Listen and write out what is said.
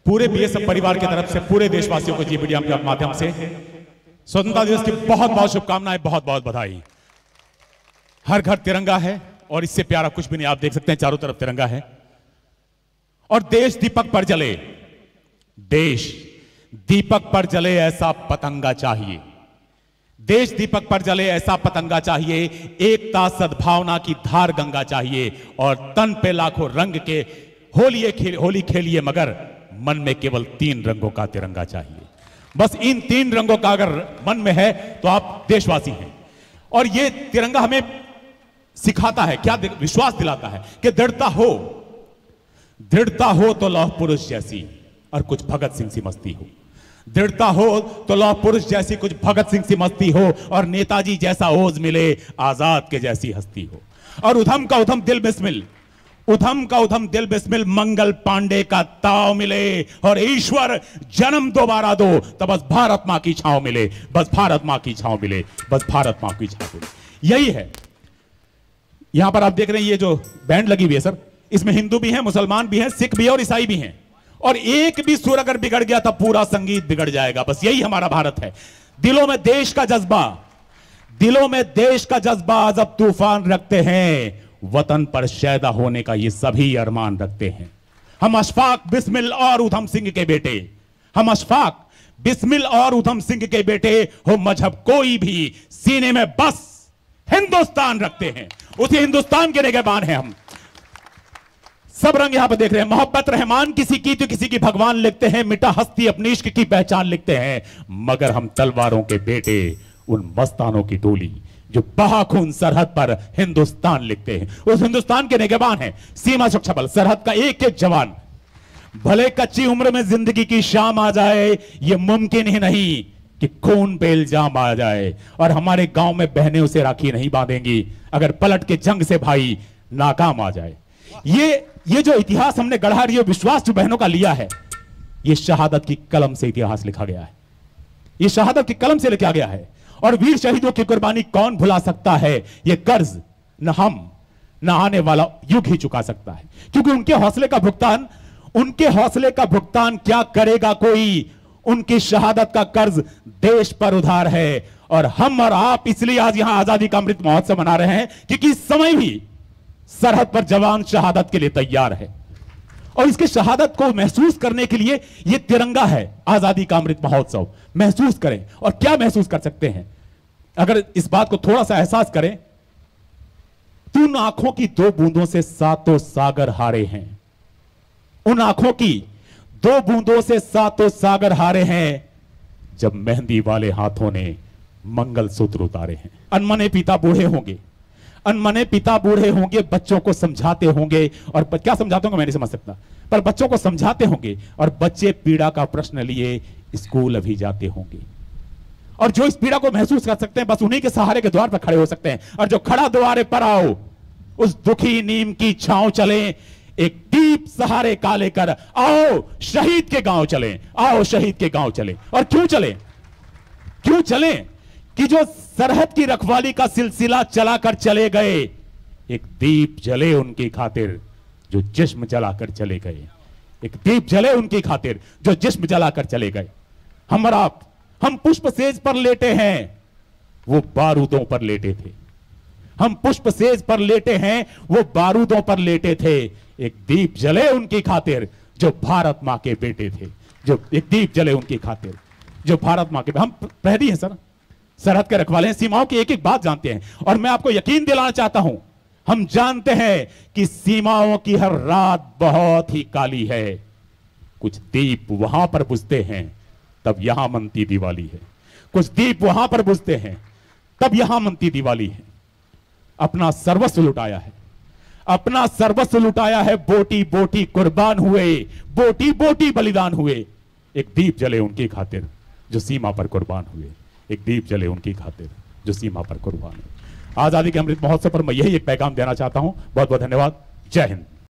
पूरे बीएसएफ परिवार की तरफ से पूरे देशवासियों को जी मीडिया के माध्यम से स्वतंत्रता दिवस की बहुत बहुत शुभकामनाएं, बहुत बहुत बधाई। हर घर तिरंगा है और इससे प्यारा कुछ भी नहीं। आप देख सकते हैं चारों तरफ तिरंगा है और देश दीपक पर जले, देश दीपक पर जले ऐसा पतंगा चाहिए, देश दीपक पर जले ऐसा पतंगा चाहिए, एकता सद्भावना की धार गंगा चाहिए और तन पे लाखों रंग के होली खेलिए मगर मन में केवल 3 रंगों का तिरंगा चाहिए। बस इन 3 रंगों का अगर मन में है तो आप देशवासी हैं। और ये तिरंगा हमें सिखाता है, क्या विश्वास दिलाता है कि दृढ़ता हो तो लौह पुरुष जैसी और कुछ भगत सिंह सी मस्ती हो, दृढ़ता हो तो लौह पुरुष जैसी कुछ भगत सिंह सी मस्ती हो और नेताजी जैसा ओज मिले आजाद के जैसी हस्ती हो। और उधम का उधम दिल बिस्मिल, उधम का उधम दिल बिस्मिल मंगल पांडे का ताव मिले और ईश्वर जन्म दोबारा दो तो बस भारत मां की छांव मिले, बस भारत मां की छांव मिले, बस भारत मां की छांव मिले। यही है। यहां पर आप देख रहे हैं ये जो बैंड लगी हुई है सर, इसमें हिंदू भी हैं, मुसलमान भी हैं, सिख भी हैं और ईसाई भी हैं। और एक भी सुर अगर बिगड़ गया तो पूरा संगीत बिगड़ जाएगा। बस यही हमारा भारत है। दिलों में देश का जज्बा, दिलों में देश का जज्बा जब तूफान रखते हैं, वतन पर शैदा होने का ये सभी अरमान रखते हैं। हम अशफाक बिस्मिल और उधम सिंह के बेटे, हम अशफाक बिस्मिल और उधम सिंह के बेटे हो, मजहब कोई भी सीने में बस हिंदुस्तान रखते हैं, उसी हिंदुस्तान के निगहबान हैं हम। सब रंग यहां पर देख रहे हैं। मोहब्बत रहमान किसी की तो किसी की भगवान लिखते हैं, मिटा हस्ती अपनी इश्क की पहचान लिखते हैं, मगर हम तलवारों के बेटे उन मस्तानों की टोली जो बहाखून सरहद पर हिंदुस्तान लिखते हैं, उस हिंदुस्तान के निगहबान हैं। सीमा सुरक्षा बल, सरहद का एक एक जवान। भले कच्ची उम्र में जिंदगी की शाम आ जाए, यह मुमकिन ही नहीं कि खून पे इल्जाम आ जाए। और हमारे गांव में बहनें उसे राखी नहीं बांधेंगी अगर पलट के जंग से भाई नाकाम आ जाए। ये जो इतिहास हमने गढ़ा, ये विश्वास जो बहनों का लिया है, ये शहादत की कलम से इतिहास लिखा गया है, ये शहादत की कलम से लिखा गया है। और वीर शहीदों की कुर्बानी कौन भुला सकता है? ये कर्ज न हम न आने वाला युग ही चुका सकता है, क्योंकि उनके हौसले का भुगतान क्या करेगा कोई? उनकी शहादत का कर्ज देश पर उधार है। और हम और आप इसलिए आज यहां आजादी का अमृत महोत्सव मना रहे हैं क्योंकि इस समय भी सरहद पर जवान शहादत के लिए तैयार है। और इसके शहादत को महसूस करने के लिए यह तिरंगा है, आजादी का अमृत महोत्सव। महसूस करें। और क्या महसूस कर सकते हैं अगर इस बात को थोड़ा सा एहसास करें? उन आंखों की 2 बूंदों से 7 सागर हारे हैं, उन आंखों की 2 बूंदों से 7 सागर हारे हैं जब मेहंदी वाले हाथों ने मंगलसूत्र उतारे हैं। अनमने पिता बूढ़े होंगे, अनमने पिता बूढ़े होंगे, बच्चों को समझाते होंगे। और क्या समझाते होंगे मैं नहीं समझ सकता, पर बच्चों को समझाते होंगे। और बच्चे पीड़ा का प्रश्न लिए स्कूल अभी जाते होंगे। और जो इस पीड़ा को महसूस कर सकते हैं, बस उन्हीं के सहारे के द्वार पर खड़े हो सकते हैं। और जो खड़ा द्वारे पर आओ, उस दुखी नीम की छांव चले, एक दीप सहारे का लेकर आओ शहीद के गांव चले, आओ शहीद के गांव चले। और क्यों चले? क्यों चले? कि जो सरहद की रखवाली का सिलसिला चलाकर चले गए, एक दीप जले उनकी खातिर जो जिस्म जलाकर चले गए, एक दीप जले उनकी खातिर जो जिस्म जलाकर चले गए। हम और आप, हम पुष्प सेज पर लेटे हैं, वो बारूदों पर लेटे थे। हम पुष्प सेज पर लेटे हैं, वो बारूदों पर लेटे थे। एक दीप जले उनकी खातिर जो भारत मां के बेटे थे, जो एक दीप जले उनकी खातिर जो भारत मां के। हम प्रहरी हैं सर, सरहद के रखवाले हैं, सीमाओं की एक एक बात जानते हैं। और मैं आपको यकीन दिलाना चाहता हूं, हम जानते हैं कि सीमाओं की हर रात बहुत ही काली है। कुछ दीप वहां पर बुझते हैं तब यहां मनती दिवाली है, कुछ दीप वहां पर बुझते हैं तब यहां मनती दिवाली है। अपना सर्वस्व लुटाया है, अपना सर्वस्व लुटाया है, बोटी बोटी कुर्बान हुए, बोटी बोटी बलिदान हुए। एक दीप जले उनकी खातिर जो सीमा पर कुर्बान हुए, एक दीप जले उनकी खातिर जो सीमा पर कुर्बान हुए। आजादी के अमृत महोत्सव पर मैं यही एक पैगाम देना चाहता हूं। बहुत बहुत धन्यवाद। जय हिंद।